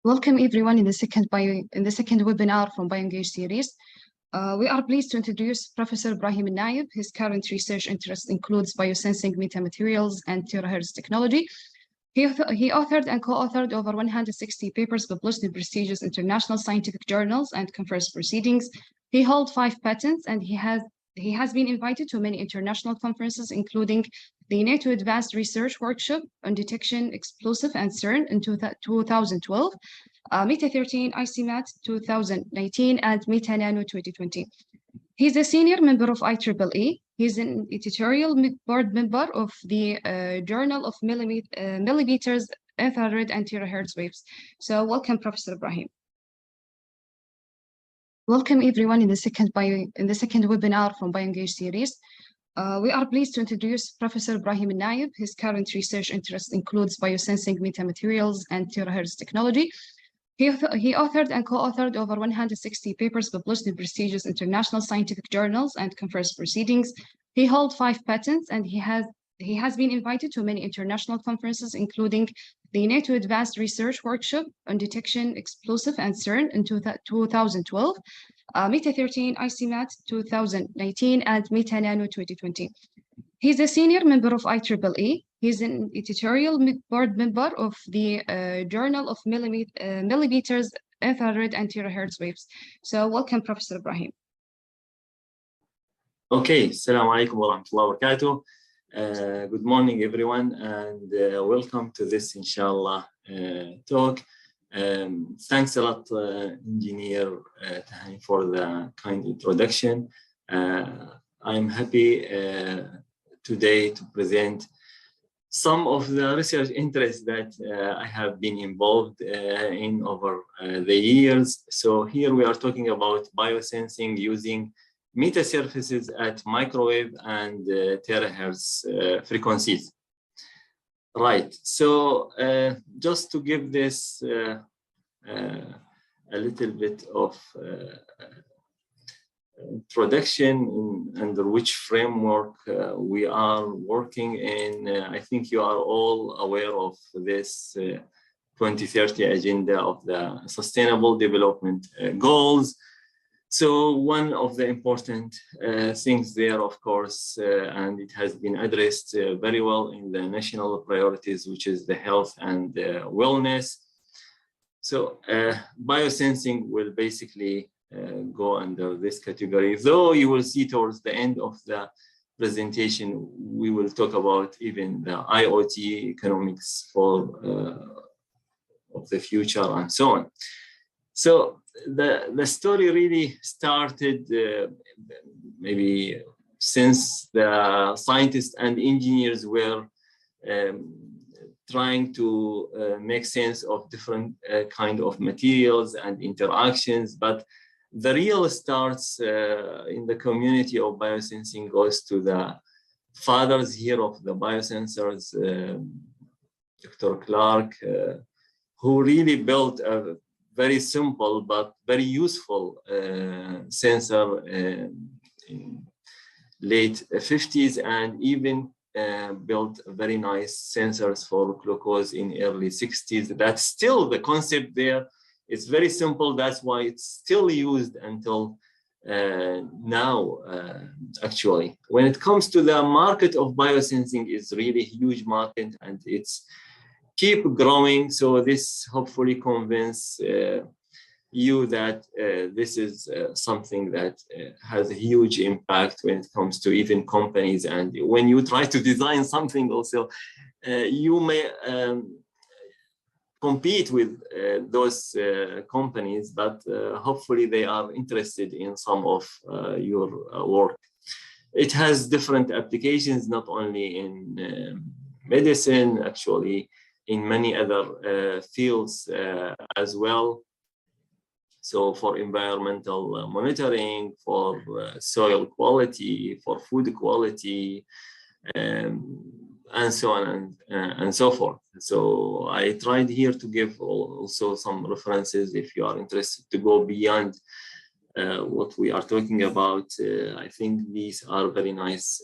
Welcome everyone in the second webinar from BioEngage series. We are pleased to introduce Professor Ibraheem Al-Naib. His current research interest includes biosensing, metamaterials, and Terahertz technology. He authored and co-authored over 160 papers published in prestigious international scientific journals and conference proceedings. He holds 5 patents, and he has been invited to many international conferences, including the NATO Advanced Research Workshop on Detection, Explosive, and CERN in 2012, Meta 13 ICMAT 2019, and Meta Nano 2020. He's a senior member of IEEE. He's an editorial board member of the Journal of Millimeters, Infrared, and Terahertz Waves. So welcome, Professor Ibraheem. Welcome everyone in the second webinar from BioEngage series. We are pleased to introduce Professor Ibraheem Al-Naib. His current research interest includes biosensing, metamaterials, and Terahertz technology. He authored and co-authored over 160 papers published in prestigious international scientific journals and conference proceedings. He holds 5 patents, and he has been invited to many international conferences, including the NATO Advanced Research Workshop on Detection, Explosive, and CERN in 2012, Meta 13 ICMAT 2019, and Meta Nano 2020. He's a senior member of IEEE. He's an editorial board member of the Journal of Millimeters, Infrared, and Terahertz Waves. So welcome, Professor Ibraheem. Okay, Assalamu alaikum wa rahmatullahi wa barakatuh. Good morning, everyone, and welcome to this, inshallah, talk. Thanks a lot, Engineer Tahani, for the kind introduction. I'm happy today to present some of the research interests that I have been involved in over the years. So here we are talking about biosensing using metasurfaces at microwave and terahertz frequencies. Right, so just to give this a little bit of introduction under which framework we are working in. I think you are all aware of this 2030 agenda of the Sustainable Development Goals. So one of the important things there, of course, and it has been addressed very well in the national priorities, which is the health and wellness. So biosensing will basically go under this category, though you will see towards the end of the presentation, we will talk about even the IoT economics for of the future and so on. So the story really started maybe since the scientists and engineers were trying to make sense of different kind of materials and interactions, but the real starts in the community of biosensing goes to the fathers here of the biosensors, Dr. Clark, who really built a very simple but very useful sensor in late 50s, and even built very nice sensors for glucose in early 60s. That's still the concept there. It's very simple. That's why it's still used until now, actually. When it comes to the market of biosensing, it's really a huge market, and it's keep growing. So this hopefully convince you that this is something that has a huge impact when it comes to even companies. And when you try to design something also, you may compete with those companies, but hopefully they are interested in some of your work. It has different applications, not only in medicine, actually, in many other fields as well. So for environmental monitoring, for soil quality, for food quality, and so on and so forth. So I tried here to give also some references if you are interested to go beyond what we are talking about. I think these are very nice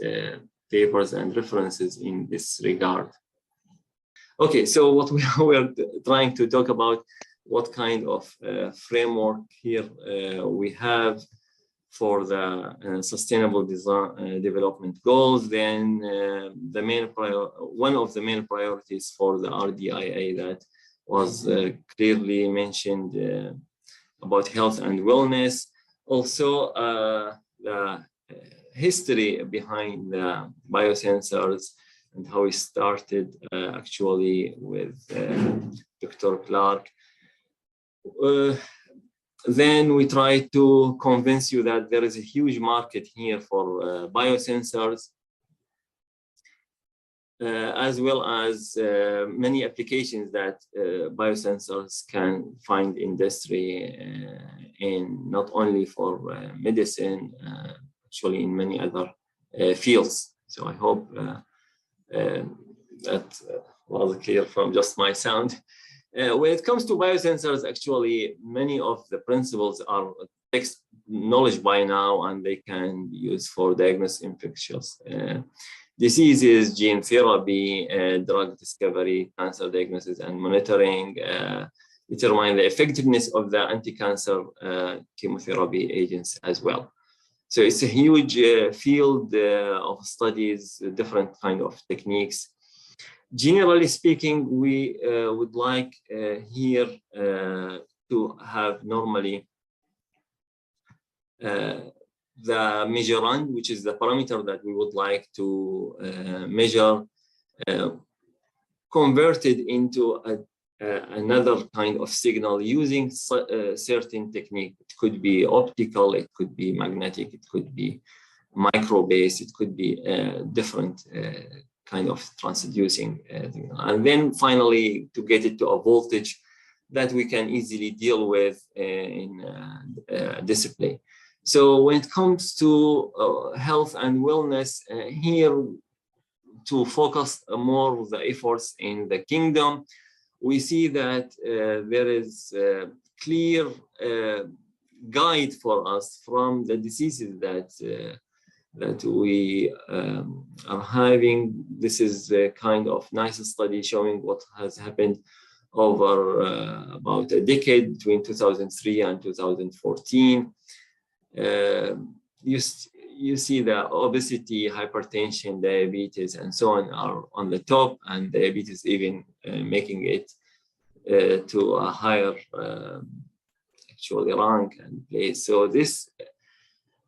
papers and references in this regard. Okay, so what we were trying to talk about what kind of framework here we have for the sustainable design, development goals, then one of the main priorities for the RDIA that was clearly mentioned about health and wellness. Also, the history behind the biosensors and how it started actually with Dr. Clark. Then we try to convince you that there is a huge market here for biosensors, as well as many applications that biosensors can find industry in, not only for medicine, actually in many other fields. So I hope that was clear from just my sound. When it comes to biosensors, actually, many of the principles are text knowledge by now, and they can be used for diagnosing infectious diseases, gene therapy, drug discovery, cancer diagnosis and monitoring, determine the effectiveness of the anti-cancer chemotherapy agents as well. So it's a huge field of studies, different kind of techniques. Generally speaking, we would like here to have normally the measurand, which is the parameter that we would like to measure, converted into another kind of signal using certain technique. It could be optical, it could be magnetic, it could be micro-based, it could be different kind of transducing, and then finally to get it to a voltage that we can easily deal with in display. So when it comes to health and wellness, here to focus more of the efforts in the kingdom, we see that there is a clear guide for us from the diseases that we are having. This is a kind of nice study showing what has happened over about a decade between 2003 and 2014. You see that obesity, hypertension, diabetes, and so on are on the top, and diabetes even making it to a higher actually rank and place. So this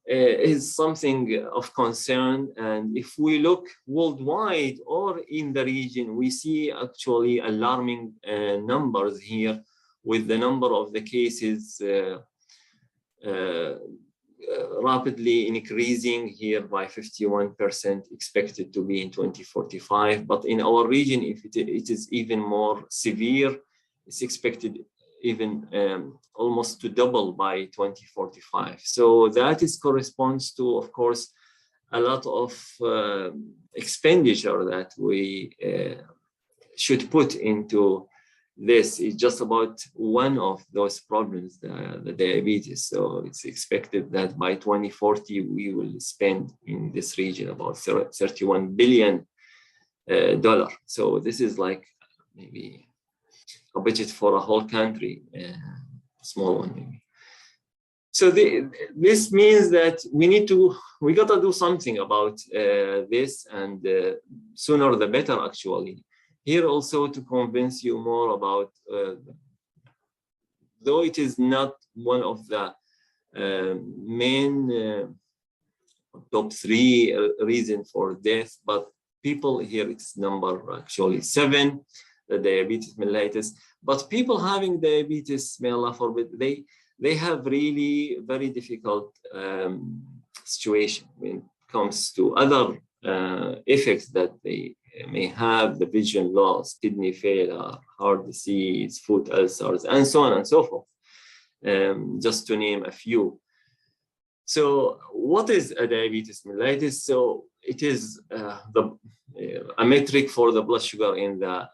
is something of concern, and if we look worldwide or in the region, we see actually alarming numbers here, with the number of the cases rapidly increasing here by 51%, expected to be in 2045. But in our region, if it is even more severe, it's expected even almost to double by 2045. So that corresponds to, of course, a lot of expenditure that we should put into this. Is just about one of those problems, the diabetes. So it's expected that by 2040, we will spend in this region about $31 billion. So this is like maybe a budget for a whole country, small one maybe. So this means that we gotta do something about this, and sooner the better actually. Here also to convince you more about, though it is not one of the main top 3 reason for death, but people here, it's number actually 7, the diabetes mellitus. But people having diabetes, may Allah forbid, they have really very difficult situation when it comes to other effects that they may have: the vision loss, kidney failure, heart disease, foot ulcers, and so on and so forth, just to name a few. So what is a diabetes mellitus? So it is a metric for the blood sugar in the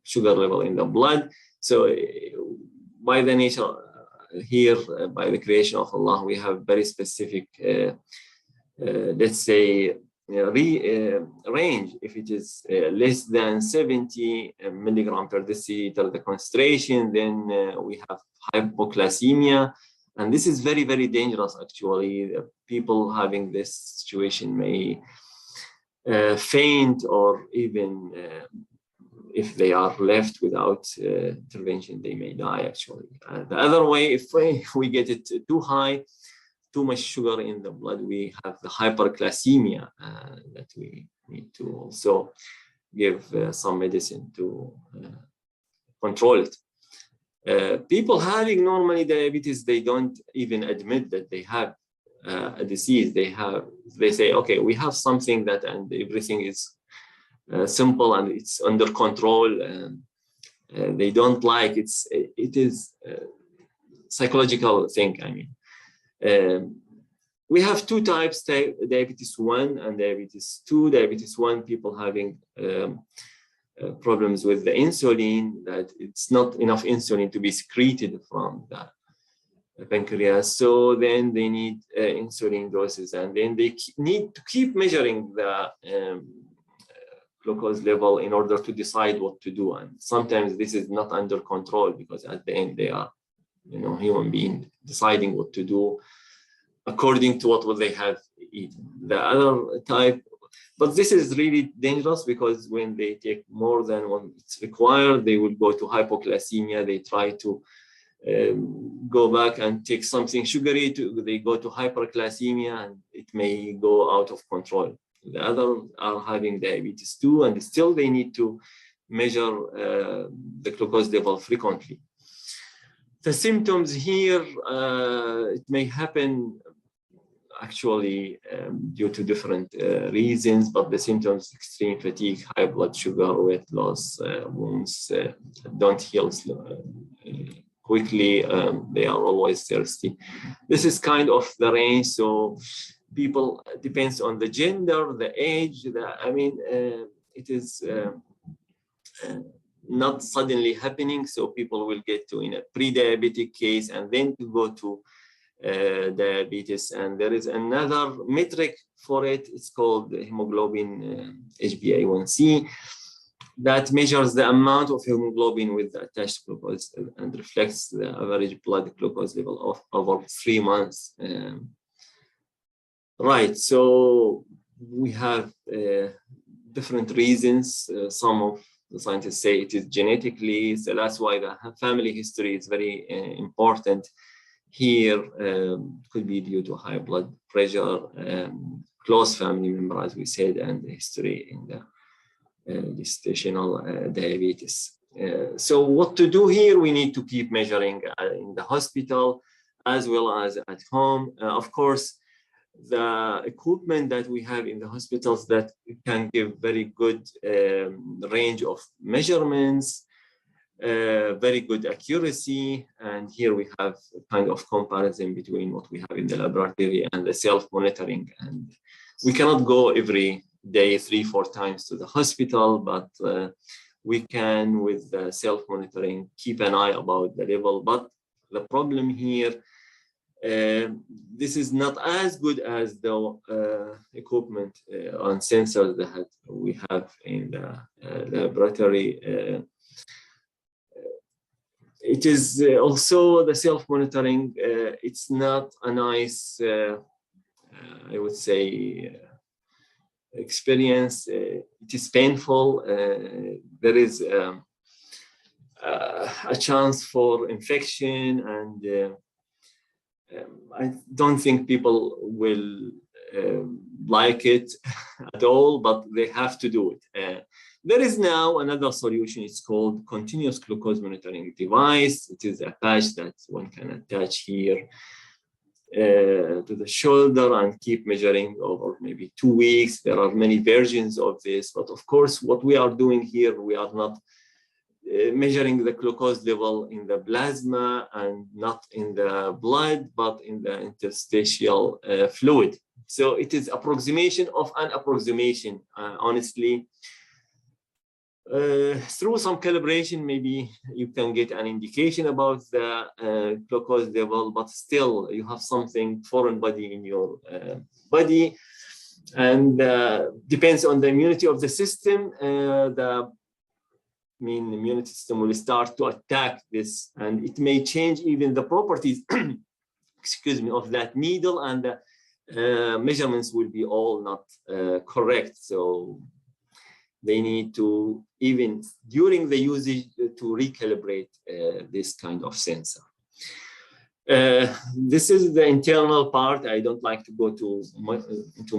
sugar level in the blood. So by the nature here, by the creation of Allah, we have very specific, let's say, range. If it is less than 70 milligram per deciliter, the concentration, then we have hypoglycemia. And this is very, very dangerous, actually. People having this situation may faint, or even if they are left without intervention, they may die, actually. The other way, if we get it too high, too much sugar in the blood, we have the hyperglycemia that we need to also give some medicine to control it. People having normally diabetes, they don't even admit that they have a disease. They say, okay, we have something that, and everything is simple and it's under control. They don't like it is psychological thing. I mean, we have two types: diabetes 1 and diabetes 2. Diabetes 1, people having problems with the insulin, that it's not enough insulin to be secreted from the pancreas. So then they need insulin doses, and then they need to keep measuring the glucose level in order to decide what to do. And sometimes this is not under control, because at the end they are, human beings deciding what to do according to what they have eaten. The other type, but this is really dangerous, because when they take more than what it's required, they will go to hypoglycemia. They try to go back and take something sugary, they go to hyperglycemia, and it may go out of control. The others are having diabetes 2, and still they need to measure the glucose level frequently. The symptoms here, it may happen actually due to different reasons, but the symptoms: extreme fatigue, high blood sugar, weight loss, wounds don't heal quickly, they are always thirsty. This is kind of the range. So people, depends on the gender, the age, it is not suddenly happening. So people will get to in a pre-diabetic case and then to go to diabetes. And there is another metric for it. It's called hemoglobin HbA1c, that measures the amount of hemoglobin with the attached glucose and reflects the average blood glucose level of over 3 months. Right, so we have different reasons. Some of the scientists say it is genetically, so that's why the family history is very important. Here could be due to high blood pressure, close family member, as we said, and the history in the gestational diabetes. So what to do here? We need to keep measuring in the hospital as well as at home. Of course, the equipment that we have in the hospitals that can give very good range of measurements, very good accuracy. And here we have a kind of comparison between what we have in the laboratory and the self-monitoring. And we cannot go every day 3-4 times to the hospital, but we can, with the self-monitoring, keep an eye about the level. But the problem here, this is not as good as the equipment on sensors that we have in the laboratory. It is also the self-monitoring. It's not a nice, I would say, experience. It is painful. There is a chance for infection, and I don't think people will like it at all, but they have to do it. There is now another solution. It's called continuous glucose monitoring device. It is a patch that one can attach here to the shoulder and keep measuring over maybe 2 weeks. There are many versions of this, but of course, what we are doing here, we are not measuring the glucose level in the plasma and not in the blood, but in the interstitial fluid. So it is approximation of an approximation, honestly. Through some calibration, maybe you can get an indication about the glucose level, but still you have something foreign body in your body. And depends on the immunity of the system, the immunity system will start to attack this, and it may change even the properties excuse me, of that needle, and the measurements will be all not correct. So they need to, even during the usage, to recalibrate this kind of sensor. This is the internal part. I don't like to go into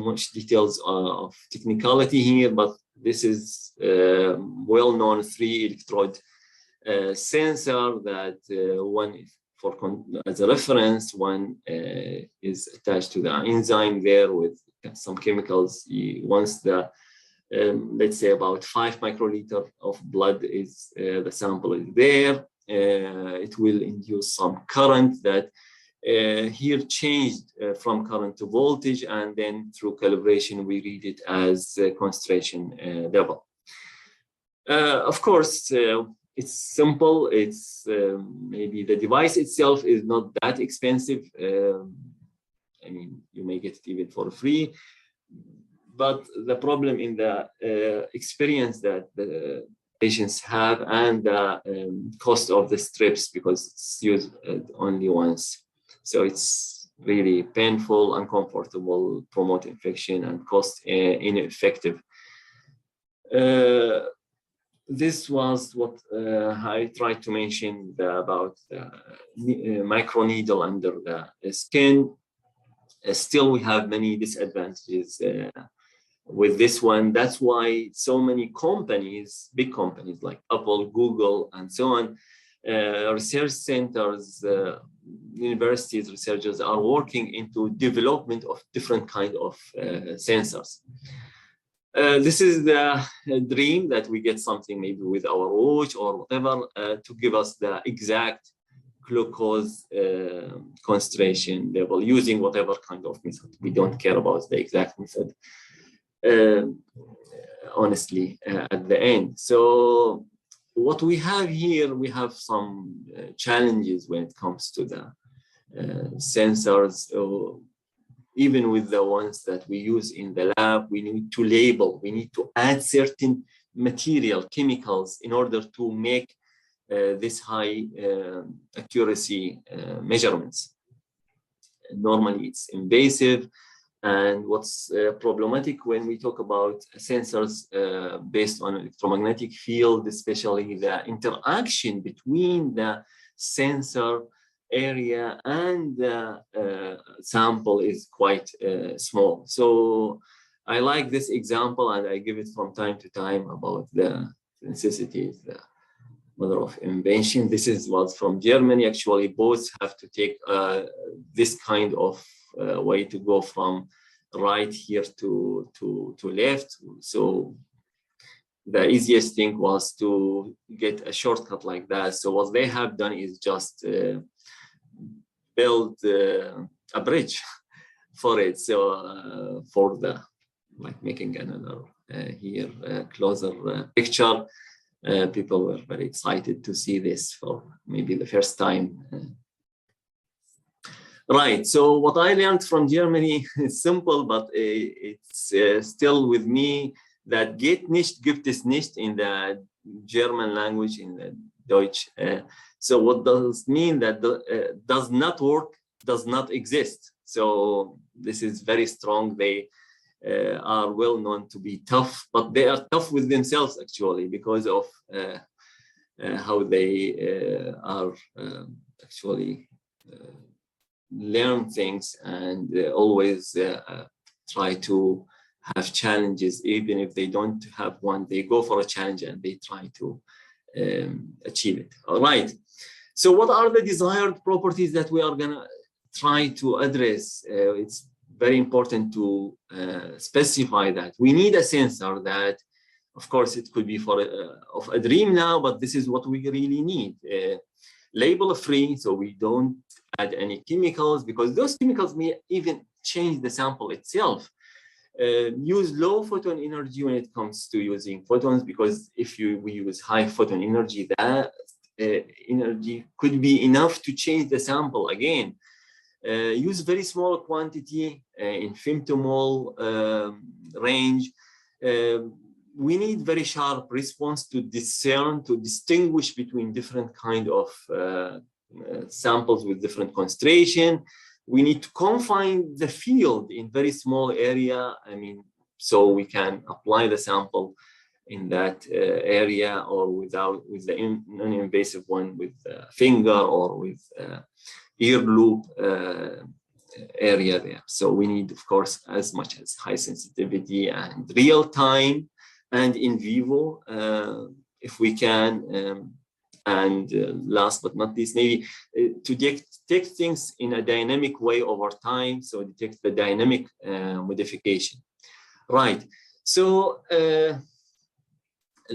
much details of technicality here, but this is well-known 3-electrode sensor that one as a reference, one is attached to the enzyme there with some chemicals. Once the let's say about 5 microliter of blood is the sample is there, it will induce some current that here changed from current to voltage, and then through calibration we read it as concentration level. Of course, it's simple. It's maybe the device itself is not that expensive. I mean, you may get it even for free. But the problem in the experience that the patients have, and the cost of the strips, because it's used only once. So it's really painful, uncomfortable, promote infection, and cost ineffective. This was what I tried to mention about the microneedle under the skin. Still, we have many disadvantages with this one. That's why so many companies, big companies like Apple, Google, and so on, research centers, universities, researchers are working into development of different kind of sensors. This is the dream that we get something maybe with our watch or whatever to give us the exact glucose concentration level using whatever kind of method. We don't care about the exact method, honestly, at the end. So what we have here, we have some challenges when it comes to the sensors. Even with the ones that we use in the lab, we need to label, we need to add certain material, chemicals, in order to make this high accuracy measurements. Normally it's invasive, and what's problematic when we talk about sensors based on electromagnetic field, especially the interaction between the sensor area and the sample is quite small. So I like this example, and I give it from time to time about the necessities, the mother of invention. This was from Germany. Actually, both have to take this kind of way to go from right here to left. So the easiest thing was to get a shortcut like that. So what they have done is just build a bridge for it. So for the, like making another here closer picture, people were very excited to see this for maybe the first time. Right, so what I learned from Germany is simple, but it's still with me, that geht nicht, gibt es nicht in the German language, in the Deutsch. So what does mean that does not work, does not exist. So this is very strong. They are well known to be tough, but they are tough with themselves actually, because of how they are actually learn things, and always try to have challenges. Even if they don't have one, they go for a challenge and they try to achieve it. All right. So what are the desired properties that we are gonna try to address? It's very important to specify that. We need a sensor that, of course, it could be for of a dream now, but this is what we really need. Label free, so we don't add any chemicals, because those chemicals may even change the sample itself. Use low photon energy when it comes to using photons, because if we use high photon energy, that energy could be enough to change the sample again. use very small quantity in femtomole range. We need very sharp response to discern, to distinguish between different kind of samples with different concentration. We need to confine the field in very small area. I mean, so we can apply the sample in that area, or with the non-invasive one with finger or with ear loop area there. So we need, of course, as much as high sensitivity and real time and in vivo, if we can. And last but not least, maybe to detect things in a dynamic way over time, so detect the dynamic modification. Right. So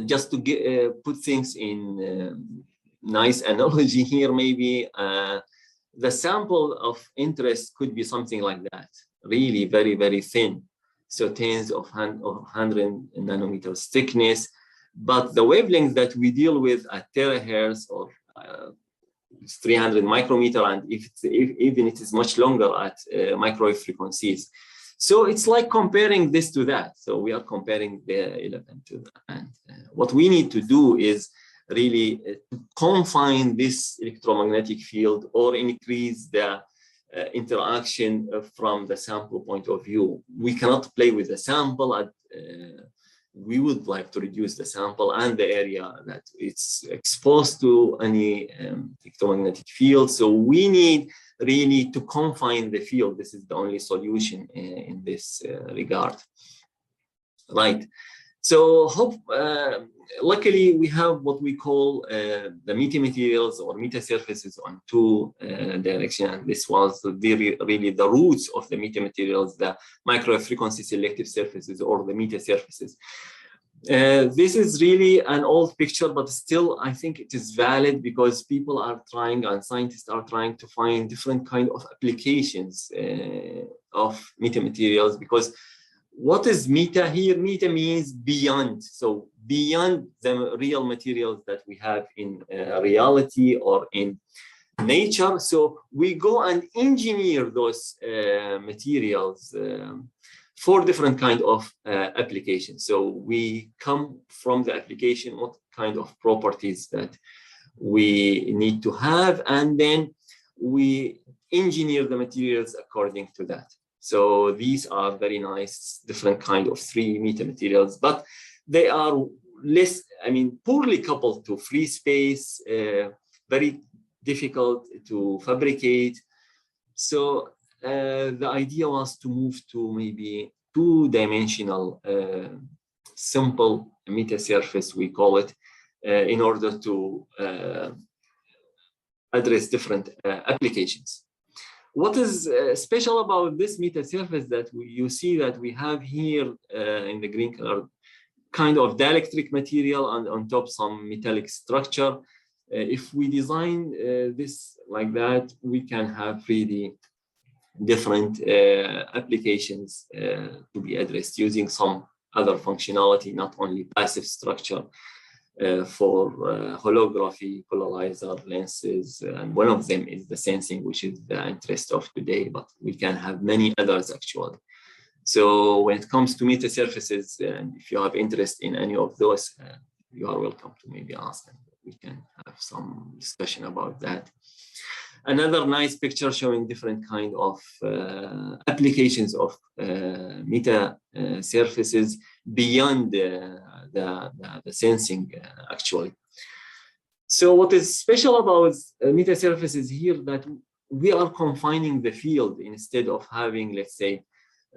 just to put things in nice analogy here, maybe the sample of interest could be something like that, really very, very thin. So tens of 100 nanometers thickness. But the wavelength that we deal with at terahertz, or 300 micrometer, and even it is much longer at microwave frequencies. So it's like comparing this to that. So we are comparing the 11 to that. And what we need to do is really confine this electromagnetic field or increase the interaction from the sample point of view. We cannot play with the sample. We would like to reduce the sample and the area that it's exposed to any electromagnetic field. So we need really to confine the field. This is the only solution in this regard. Right. So luckily we have what we call the metamaterials or metasurfaces on two directions. And this was really the roots of the metamaterials, the microwave frequency selective surfaces or the metasurfaces. This is really an old picture, but still I think it is valid because people are trying and scientists are trying to find different kind of applications of metamaterials. Because what is meta here? Meta means beyond. So beyond the real materials that we have in reality or in nature. So we go and engineer those materials for different kind of applications. So we come from the application, what kind of properties that we need to have, and then we engineer the materials according to that. So these are very nice, different kind of 3 metamaterials, but they are less, I mean, poorly coupled to free space, very difficult to fabricate. So the idea was to move to maybe 2-dimensional simple metasurface, we call it, in order to address different applications. What is special about this metasurface that you see that we have here in the green color, kind of dielectric material and on top some metallic structure. If we design this like that, we can have really different applications to be addressed using some other functionality, not only passive structure for holography, polarizer lenses, and one of them is the sensing, which is the interest of today, but we can have many others actually. So when it comes to metasurfaces, and if you have interest in any of those, you are welcome to maybe ask, and we can have some discussion about that. Another nice picture showing different kind of applications of metasurfaces beyond the sensing actually. So what is special about metasurfaces here that we are confining the field instead of having, let's say,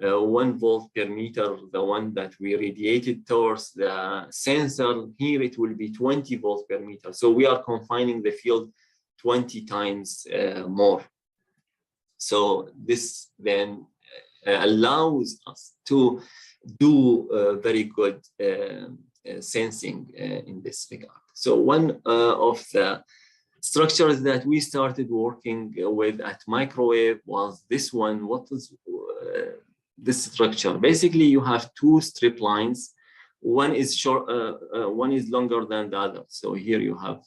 1 volt per meter, the one that we radiated towards the sensor. Here it will be 20 volts per meter. So we are confining the field 20 times more. So this then allows us to do very good sensing in this regard. So one of the structures that we started working with at microwave was this one. What is this structure? Basically, you have 2 strip lines. One is short, one is longer than the other. So here you have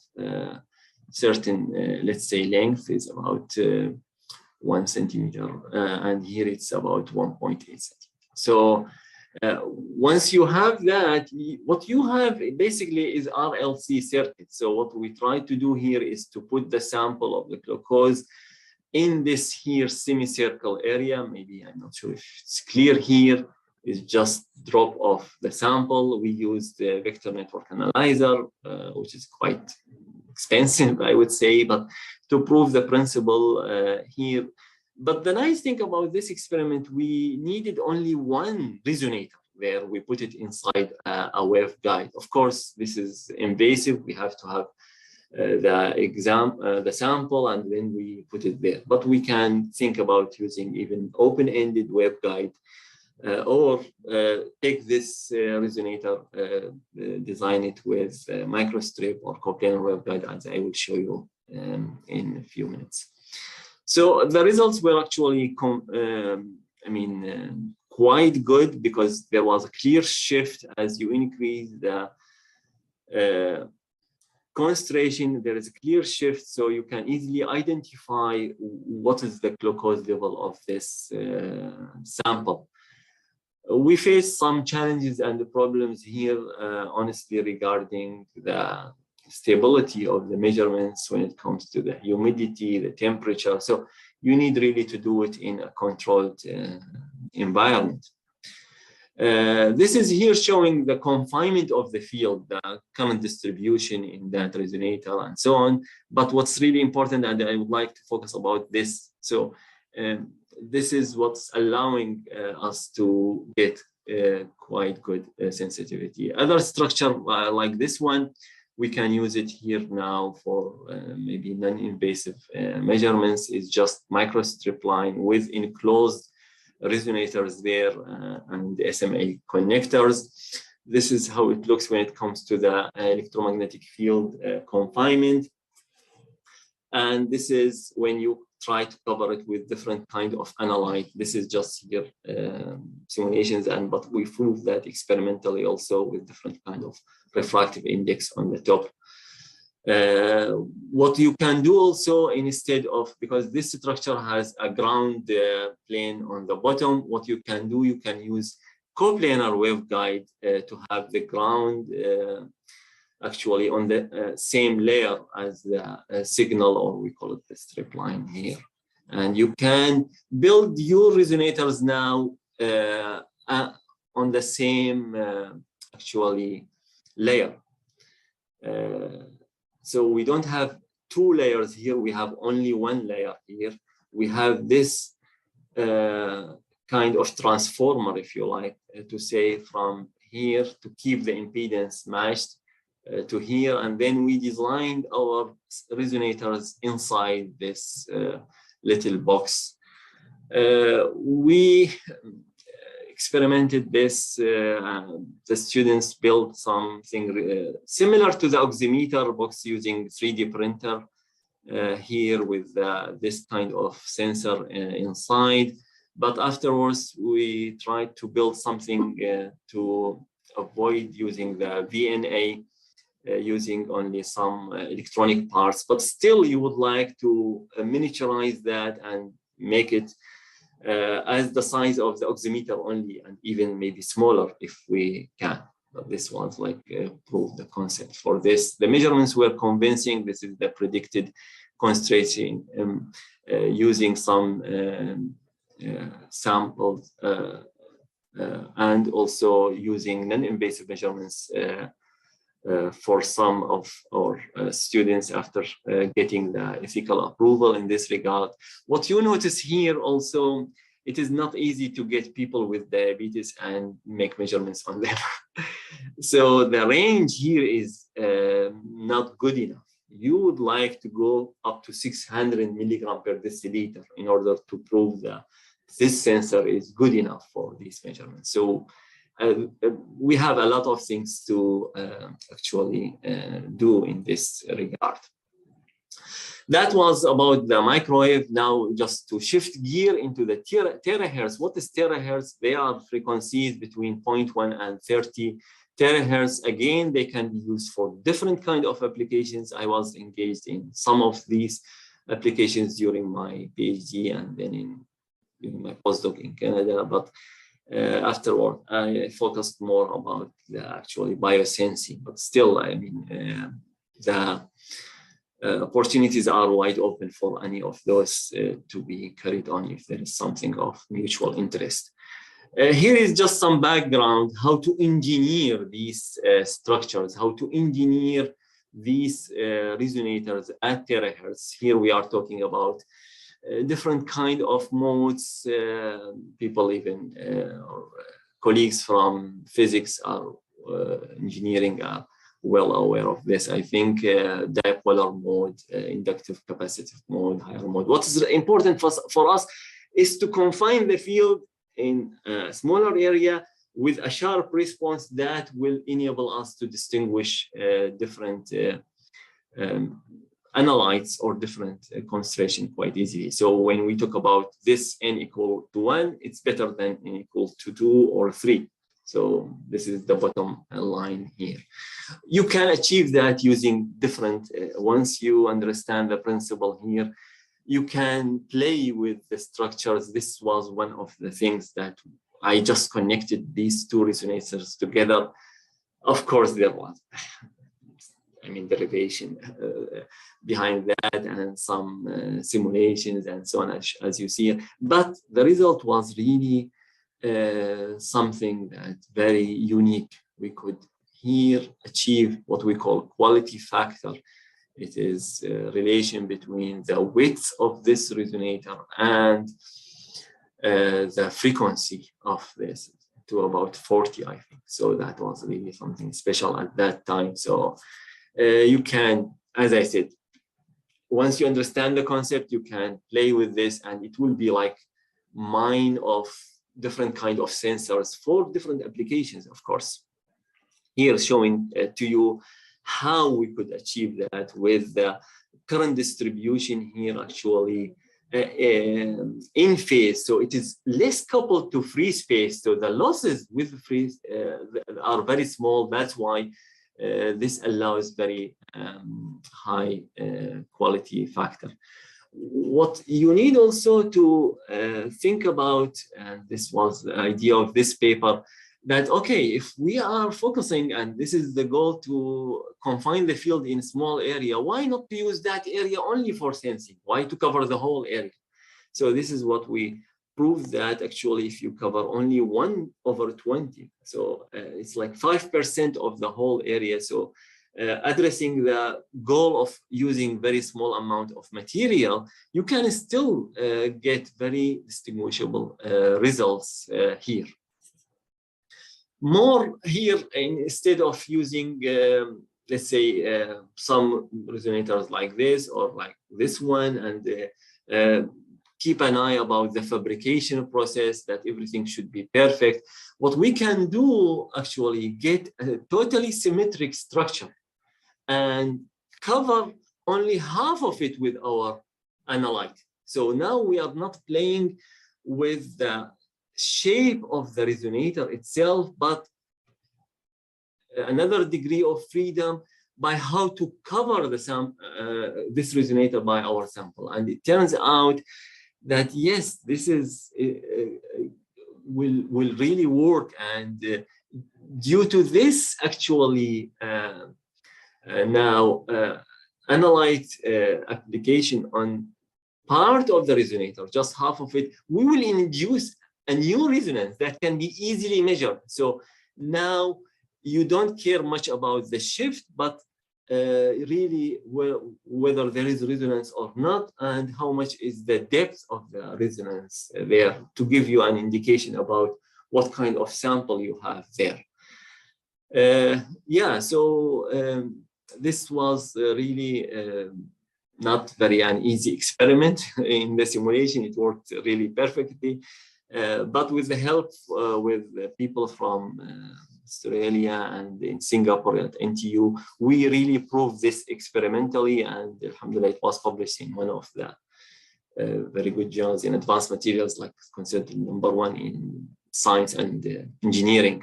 certain, let's say, length is about 1 centimeter, and here it's about 1.8 centimeters. So once you have that, what you have basically is RLC circuit. So what we try to do here is to put the sample of the glucose in this here semicircle area. Maybe I'm not sure if it's clear here. Is just drop off the sample. We use the vector network analyzer, which is quite expensive, I would say, but to prove the principle here. But the nice thing about this experiment, we needed only one resonator where we put it inside a waveguide. Of course, this is invasive. We have to have the sample, and then we put it there. But we can think about using even open-ended waveguide, or take this resonator, design it with microstrip or coplanar waveguide, as I will show you in a few minutes. So the results were actually, quite good, because there was a clear shift as you increase the concentration. There is a clear shift, so you can easily identify what is the glucose level of this sample. We face some challenges and problems here, honestly, regarding the stability of the measurements when it comes to the humidity, the temperature. So you need really to do it in a controlled environment. This is here showing the confinement of the field, the current distribution in that resonator and so on. But what's really important, and I would like to focus about this. So this is what's allowing us to get quite good sensitivity. Other structure like this one, we can use it here now for maybe non-invasive measurements. Is just microstrip line with enclosed resonators there and SMA connectors. This is how it looks when it comes to the electromagnetic field confinement. And this is when you try to cover it with different kind of analyte. This is just here simulations, but we proved that experimentally also with different kind of refractive index on the top. What you can do also, instead of, because this structure has a ground plane on the bottom, what you can do, you can use coplanar waveguide to have the ground actually on the same layer as the signal, or we call it the strip line here. And you can build your resonators now on the same actually layer. So we don't have two layers here, we have only one layer here. We have this kind of transformer, if you like, to say from here to keep the impedance matched to here, and then we designed our resonators inside this little box. We experimented this, the students built something similar to the oximeter box using 3D printer here with this kind of sensor inside. But afterwards, we tried to build something to avoid using the VNA, using only some electronic parts, but still you would like to miniaturize that and make it as the size of the oximeter only, and even maybe smaller if we can. But this was like prove the concept for this. The measurements were convincing. This is the predicted concentration using some samples and also using non-invasive measurements for some of our students after getting the ethical approval in this regard. What you notice here also, it is not easy to get people with diabetes and make measurements on them. So the range here is not good enough. You would like to go up to 600 milligram per deciliter in order to prove that this sensor is good enough for these measurements. So we have a lot of things to actually do in this regard. That was about the microwave. Now, just to shift gear into the terahertz. What is terahertz? They are frequencies between 0.1 and 30 terahertz. Again, they can be used for different kind of applications. I was engaged in some of these applications during my PhD and then during my postdoc in Canada. But afterward, I focused more about the actually biosensing. But still, I mean, the opportunities are wide open for any of those to be carried on if there is something of mutual interest. Here is just some background, how to engineer these structures, how to engineer these resonators at terahertz. Here we are talking about different kind of modes. People even, or colleagues from physics or engineering are well aware of this. I think dipolar mode, inductive capacitive mode, higher mode. What is important for us is to confine the field in a smaller area with a sharp response that will enable us to distinguish different analytes or different concentration quite easily. So when we talk about this n equal to 1, it's better than n equal to 2 or 3. So this is the bottom line here. You can achieve that using different, once you understand the principle here, you can play with the structures. This was one of the things that I just connected these two resonators together. Of course, there was, I mean, derivation behind that and some simulations and so on, as you see. But the result was really something that very unique. We could here achieve what we call quality factor. It is a relation between the width of this resonator and the frequency of this to about 40, I think. So that was really something special at that time. So you can, as I said, once you understand the concept, you can play with this and it will be like mine of different kind of sensors for different applications, of course. Here showing to you how we could achieve that with the current distribution here actually in phase. So it is less coupled to free space. So the losses with free are very small. That's why this allows very high quality factor. What you need also to think about, and this was the idea of this paper, that, okay, if we are focusing, and this is the goal, to confine the field in a small area, why not to use that area only for sensing? Why to cover the whole area? So this is what we proved, that actually if you cover only 1/20, so it's like 5% of the whole area. So addressing the goal of using very small amount of material, you can still get very distinguishable results here. More here, instead of using, let's say, some resonators like this or like this one, and keep an eye about the fabrication process, that everything should be perfect. What we can do, actually, get a totally symmetric structure and cover only half of it with our analyte. So now we are not playing with the shape of the resonator itself, but another degree of freedom by how to cover the this resonator by our sample. And it turns out that yes, this is will really work. And due to this, actually, now analyte application on part of the resonator, just half of it, we will induce a new resonance that can be easily measured. So now you don't care much about the shift, but really whether there is resonance or not, and how much is the depth of the resonance there, to give you an indication about what kind of sample you have there. Yeah, so this was really not very an easy experiment in the simulation. It worked really perfectly. But with the help with people from Australia and in Singapore at NTU, we really proved this experimentally, and alhamdulillah, it was published in one of the very good journals in advanced materials, like considered #1 in science and engineering.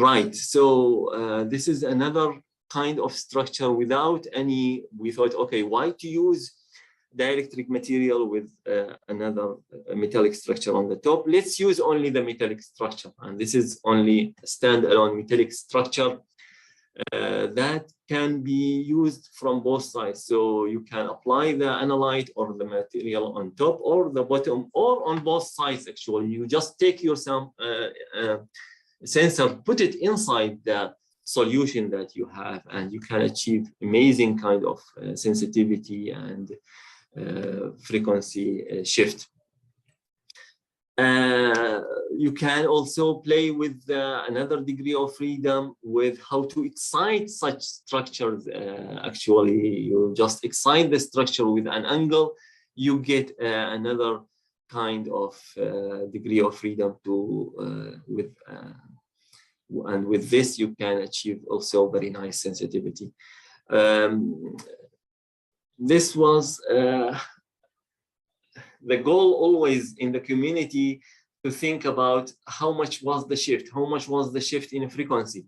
Right, so this is another kind of structure without any, we thought, okay, why to use dielectric material with another metallic structure on the top? Let's use only the metallic structure. And this is only a standalone metallic structure that can be used from both sides. So you can apply the analyte or the material on top or the bottom or on both sides. Actually, you just take your sensor, put it inside the solution that you have, and you can achieve amazing kind of sensitivity and frequency shift. You can also play with another degree of freedom with how to excite such structures. Actually, you just excite the structure with an angle, you get another kind of degree of freedom to and with this you can achieve also very nice sensitivity. This was the goal always in the community, to think about how much was the shift in frequency.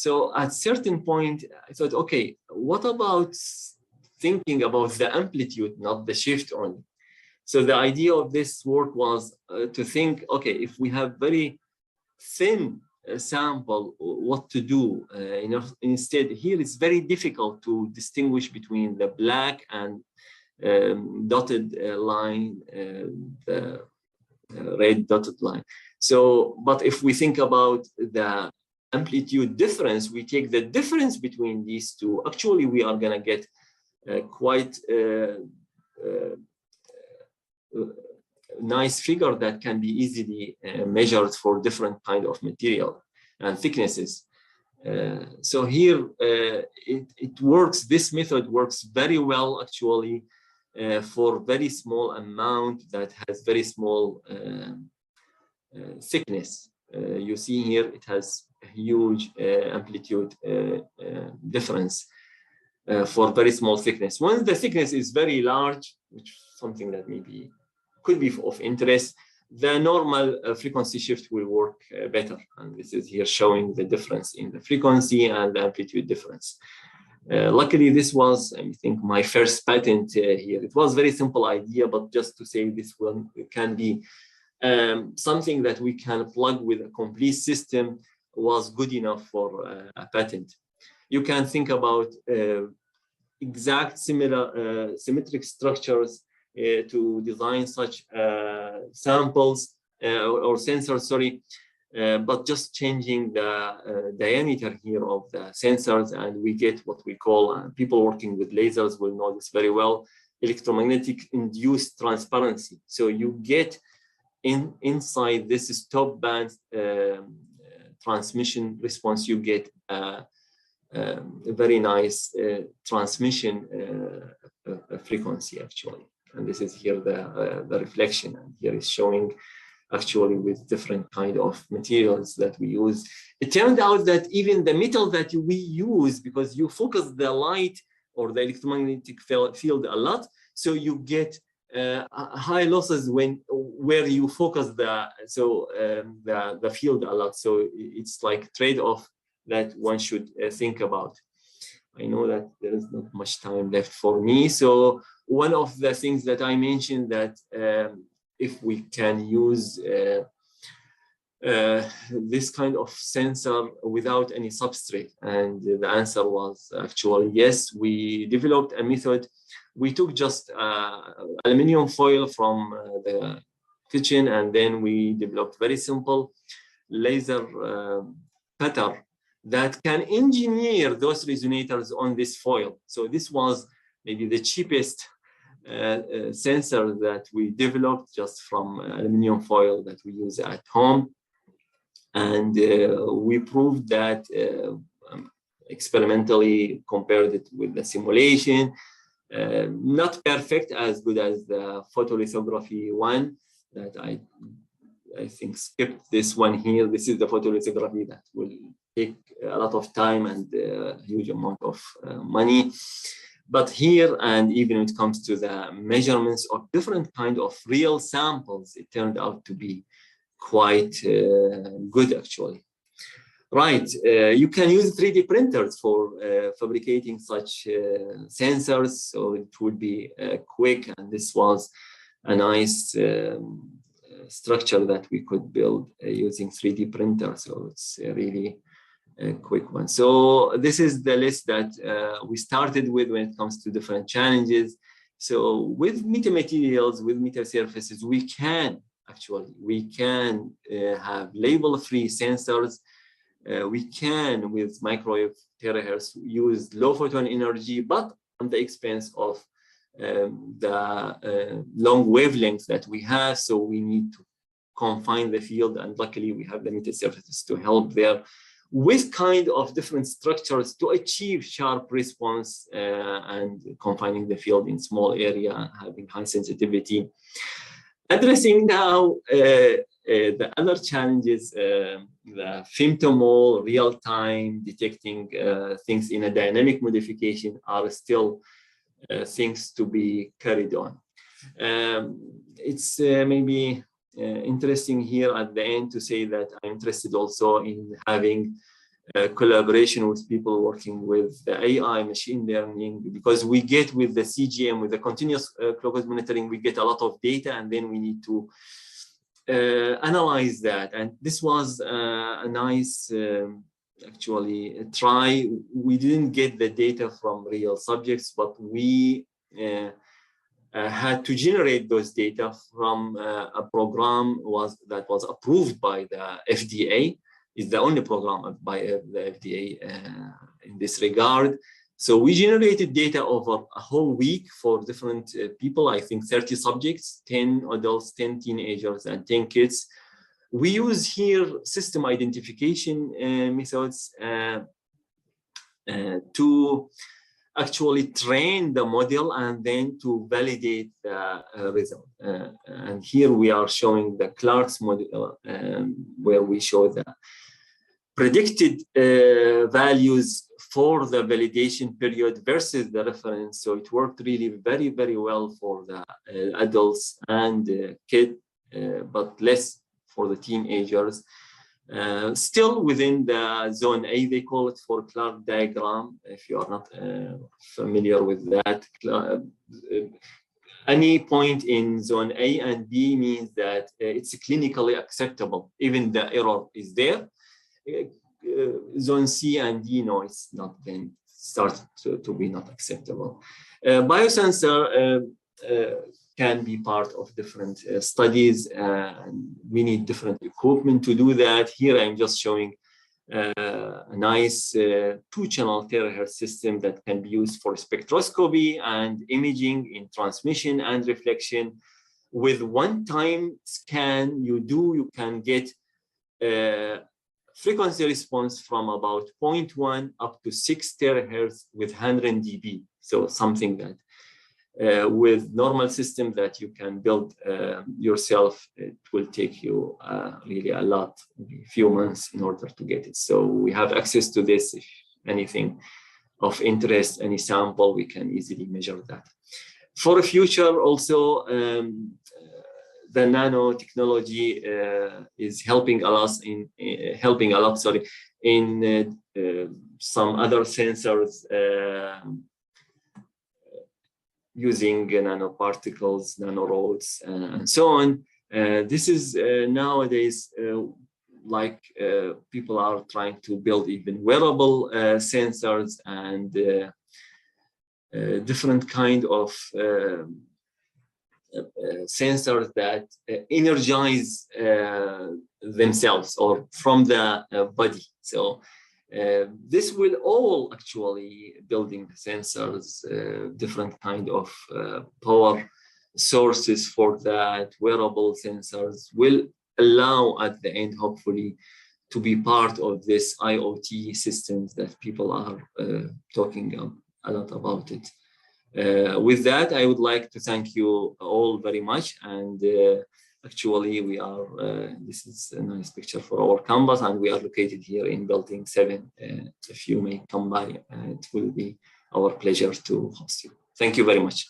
So at certain point, I thought, okay, what about thinking about the amplitude, not the shift only? So the idea of this work was to think, okay, if we have very thin sample, what to do? Instead, here it's very difficult to distinguish between the black and dotted line, the red dotted line. So, but if we think about the amplitude difference, we take the difference between these two, actually we are gonna get quite nice figure that can be easily measured for different kind of material and thicknesses. So here it works, this method works very well actually for very small amount that has very small thickness. You see here it has a huge amplitude difference for very small thickness. Once the thickness is very large, which is something that maybe could be of interest, the normal frequency shift will work better. And this is here showing the difference in the frequency and the amplitude difference. Luckily, this was, I think, my first patent here. It was a very simple idea, but just to say this one can be something that we can plug with a complete system was good enough for a patent. You can think about exact similar symmetric structures to design such samples or sensors, sorry, but just changing the diameter here of the sensors, and we get what we call, people working with lasers will know this very well, electromagnetic induced transparency. So you get inside this stop band transmission response, you get a very nice transmission frequency actually. And this is here the reflection, and here is showing actually with different kind of materials that we use. It turned out that even the metal that we use, because you focus the light or the electromagnetic field a lot, so you get high losses where you focus the field a lot. So it's like trade-off that one should think about. I know that there is not much time left for me. So one of the things that I mentioned that if we can use this kind of sensor without any substrate, and the answer was actually yes. We developed a method. We took just aluminum foil from the kitchen, and then we developed very simple laser pattern that can engineer those resonators on this foil. So this was maybe the cheapest sensor that we developed just from aluminum foil that we use at home. And we proved that experimentally, compared it with the simulation, not perfect, as good as the photolithography one that I think skipped this one here. This is the photolithography that will take a lot of time and a huge amount of money. But here, and even when it comes to the measurements of different kind of real samples, it turned out to be quite good actually. Right, you can use 3D printers for fabricating such sensors, so it would be quick, and this was a nice structure that we could build using 3D printers, so it's really a quick one. So this is the list that we started with when it comes to different challenges. So with metamaterials, with metasurfaces, we can have label-free sensors. We can, with microwave terahertz, use low photon energy, but on the expense of the long wavelengths that we have. So we need to confine the field, and luckily we have the metasurfaces to help there with kind of different structures to achieve sharp response and confining the field in small area, having high sensitivity. Addressing now the other challenges, the femtomole, real-time detecting things in a dynamic modification are still things to be carried on. It's maybe interesting here at the end to say that I'm interested also in having collaboration with people working with the AI, machine learning, because we get with the CGM, with the continuous glucose monitoring, we get a lot of data, and then we need to analyze that. And this was a nice actually try. We didn't get the data from real subjects, but we had to generate those data from a program that was approved by the FDA. Is the only program by the FDA in this regard. So we generated data over a whole week for different people, I think 30 subjects, 10 adults, 10 teenagers, and 10 kids. We use here system identification methods to actually train the model and then to validate the result. And here we are showing the Clark's model where we show the predicted values for the validation period versus the reference. So it worked really very, very well for the adults and kids, but less for the teenagers. Still within the zone A, they call it for Clark diagram. If you are not familiar with that, any point in zone A and B means that it's clinically acceptable. Even the error is there. Zone C and D, no, it's not, then start to be not acceptable. Biosensor can be part of different studies, and we need different equipment to do that. Here I'm just showing a nice 2-channel terahertz system that can be used for spectroscopy and imaging in transmission and reflection. With one-time scan you can get frequency response from about 0.1 up to 6 terahertz with 100 dB. So something that with normal system that you can build yourself, it will take you really a lot, maybe a few months in order to get it. So we have access to this. If anything of interest, any sample, we can easily measure that. For the future also, the nanotechnology is helping a lot in some other sensors using nanoparticles, nanorods, and so on. This is nowadays like people are trying to build even wearable sensors and different kind of sensors that energize themselves or from the body. So this will all actually building the sensors, different kind of power sources for that. Wearable sensors will allow at the end, hopefully, to be part of this IoT systems that people are talking a lot about it. With that, I would like to thank you all very much. And actually, we are, this is a nice picture for our campus, and we are located here in Building 7. If you may come by, it will be our pleasure to host you. Thank you very much.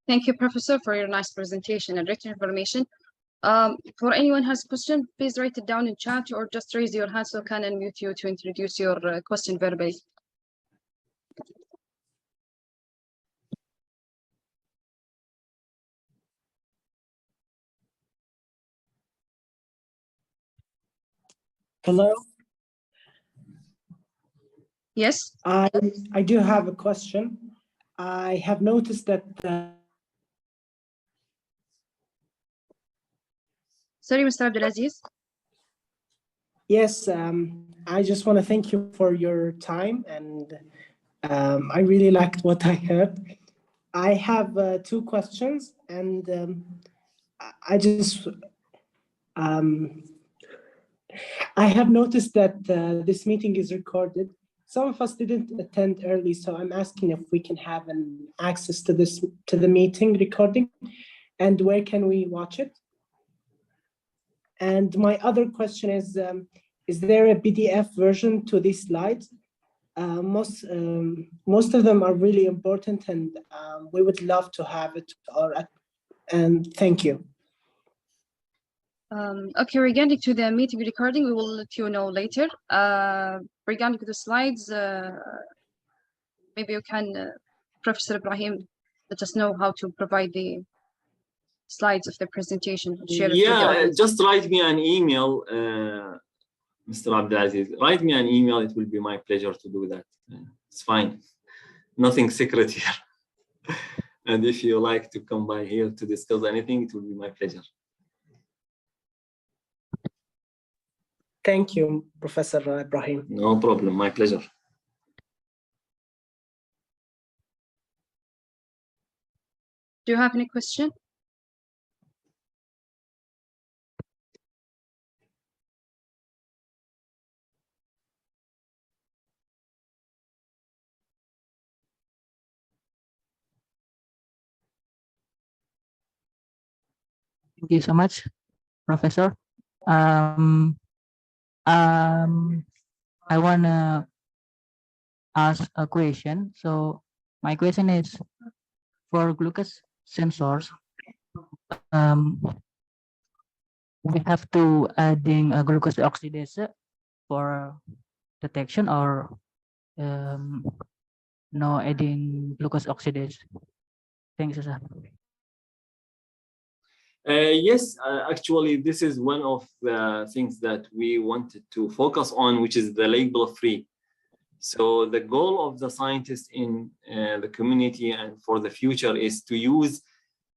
Thank you, Professor, for your nice presentation and rich information. For anyone who has a question, please write it down in chat or just raise your hand so I can unmute you to introduce your question verbally. Hello. Yes. I do have a question. I have noticed that. Sorry, Mr. Abdulaziz. Yes, I just want to thank you for your time, and I really liked what I heard. I have two questions, and I just I have noticed that this meeting is recorded. Some of us didn't attend early, so I'm asking if we can have an access to the meeting recording, and where can we watch it? And my other question is there a PDF version to these slides? Most of them are really important, and we would love to have it. And thank you. Okay, regarding to the meeting recording, we will let you know later. Regarding to the slides, maybe you can, Professor Ibrahim, let us know how to provide the slides of the presentation. Share it with the audience. Just write me an email, Mr. Abdulaziz. Write me an email. It will be my pleasure to do that. It's fine. Nothing secret here. And if you like to come by here to discuss anything, it will be my pleasure. Thank you, Professor Ibrahim. No problem. My pleasure. Do you have any question? Thank you so much, Professor. I want to ask a question. So my question is, for glucose sensors, we have to adding a glucose oxidase for detection, or no adding glucose oxidase? Thanks, sir. Yes, actually, this is one of the things that we wanted to focus on, which is the label-free. So the goal of the scientists in the community and for the future is to use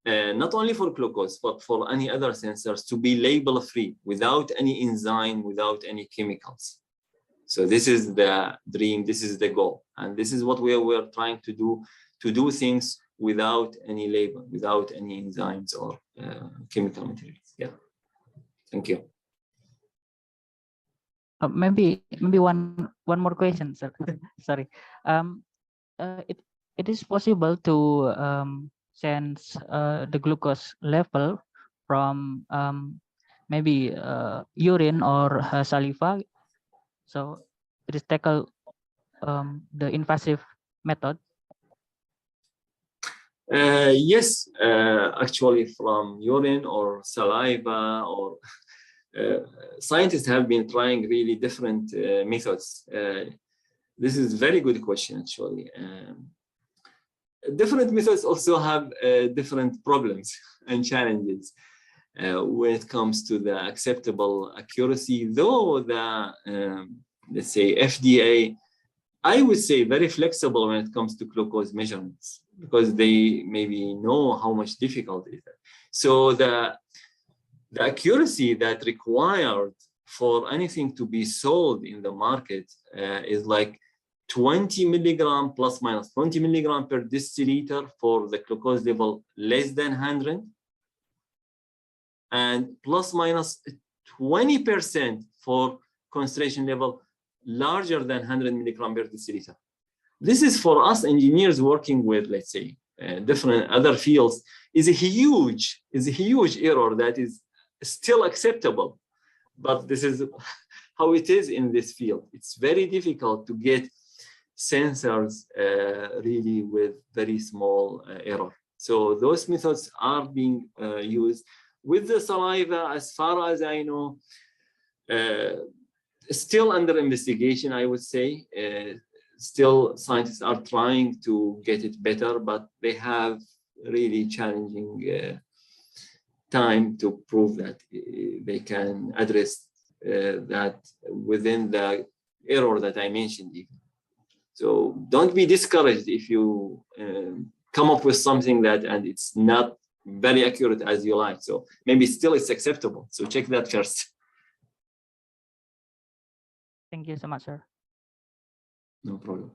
not only for glucose, but for any other sensors to be label-free, without any enzyme, without any chemicals. So this is the dream, this is the goal. And this is what we're trying to do things without any label, without any enzymes or chemical materials. Yeah, thank you. Maybe one more question, sir. Sorry. It is possible to sense the glucose level from maybe urine or saliva. So it is tackle the invasive method. Yes, actually from urine or saliva, or scientists have been trying really different methods. This is a very good question, actually. Different methods also have different problems and challenges when it comes to the acceptable accuracy, though the, let's say, FDA, I would say very flexible when it comes to glucose measurements, because they maybe know how much difficult it is. So the accuracy that required for anything to be sold in the market is like 20 milligram plus minus 20 milligram per deciliter for the glucose level less than 100, and plus minus 20% for concentration level larger than 100 milligram per deciliter. This is for us engineers working with, let's say, different other fields, is a huge error that is still acceptable. But this is how it is in this field. It's very difficult to get sensors really with very small error. So those methods are being used. with the saliva, as far as I know, still under investigation, I would say. Still, scientists are trying to get it better, but they have really challenging time to prove that they can address that within the error that I mentioned even. So don't be discouraged if you come up with something that and it's not very accurate as you like. So maybe still it's acceptable. So check that first. Thank you so much, sir. No problem.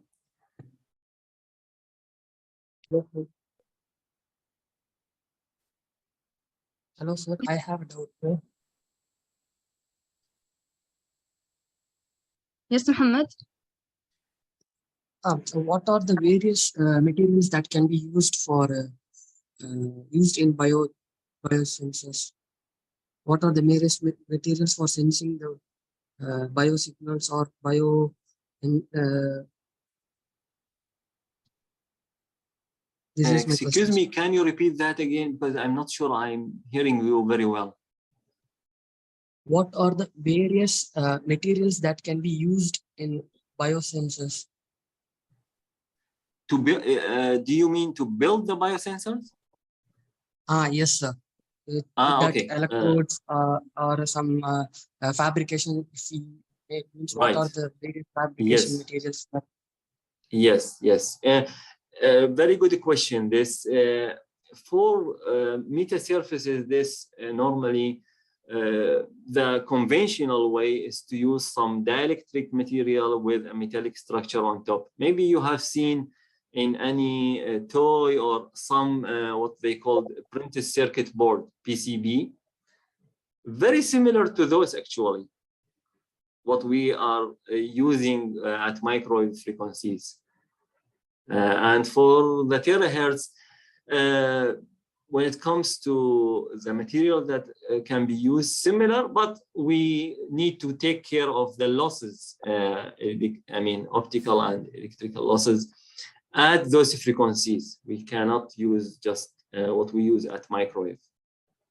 Hello, sir. I have a doubt, sir. Yes, Muhammad. So what are the various materials that can be used for used in biosensors? What are the various materials for sensing the biosignals or bio this is my Excuse question. me, can you repeat that again? Because I'm not sure I'm hearing you very well. What are the various materials that can be used in biosensors? To build, do you mean to build the biosensors? Yes, sir. That Okay. electrodes or some fabrication. Means what are the various fabrication materials? Yes. Very good question. This for metasurfaces, this normally the conventional way is to use some dielectric material with a metallic structure on top. Maybe you have seen in any toy or some what they call printed circuit board, PCB. Very similar to those actually, what we are using at microwave frequencies. And for the terahertz, when it comes to the material that can be used similar, but we need to take care of the losses, I mean, optical and electrical losses at those frequencies. We cannot use just what we use at microwave.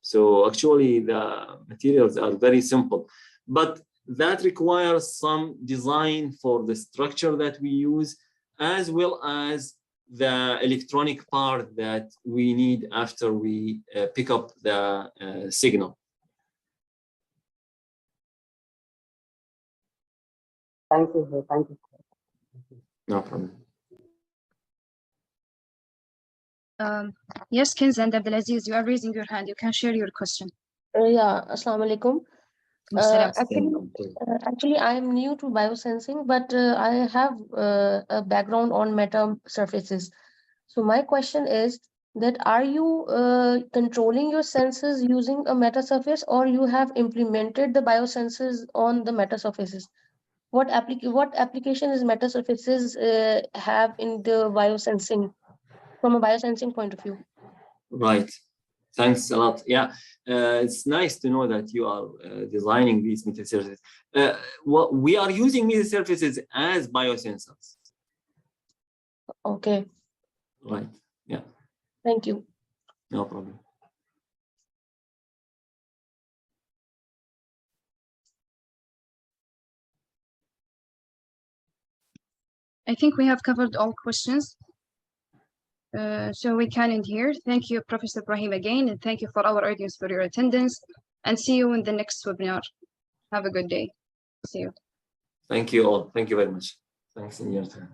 So actually the materials are very simple, but that requires some design for the structure that we use, as well as the electronic part that we need after we pick up the signal. Thank you, sir. Thank you. No problem. Yes, Kinz and Abdulaziz, you are raising your hand. You can share your question. Yeah, Assalamu alaikum. Actually, I am new to biosensing, but I have a background on metasurfaces. So my question is that are you controlling your senses using a metasurface, or you have implemented the biosensors on the metasurfaces? What application is metasurfaces have in the biosensing, from a biosensing point of view? Right. Thanks a lot. Yeah, it's nice to know that you are designing these metasurfaces. What we are using metasurfaces as biosensors. Okay. Right. Yeah. Thank you. No problem. I think we have covered all questions. So we can end here. Thank you, Professor Ibraheem, again, and thank you for our audience for your attendance, and see you in the next webinar. Have a good day. See you. Thank you all. Thank you very much. Thanks in your turn.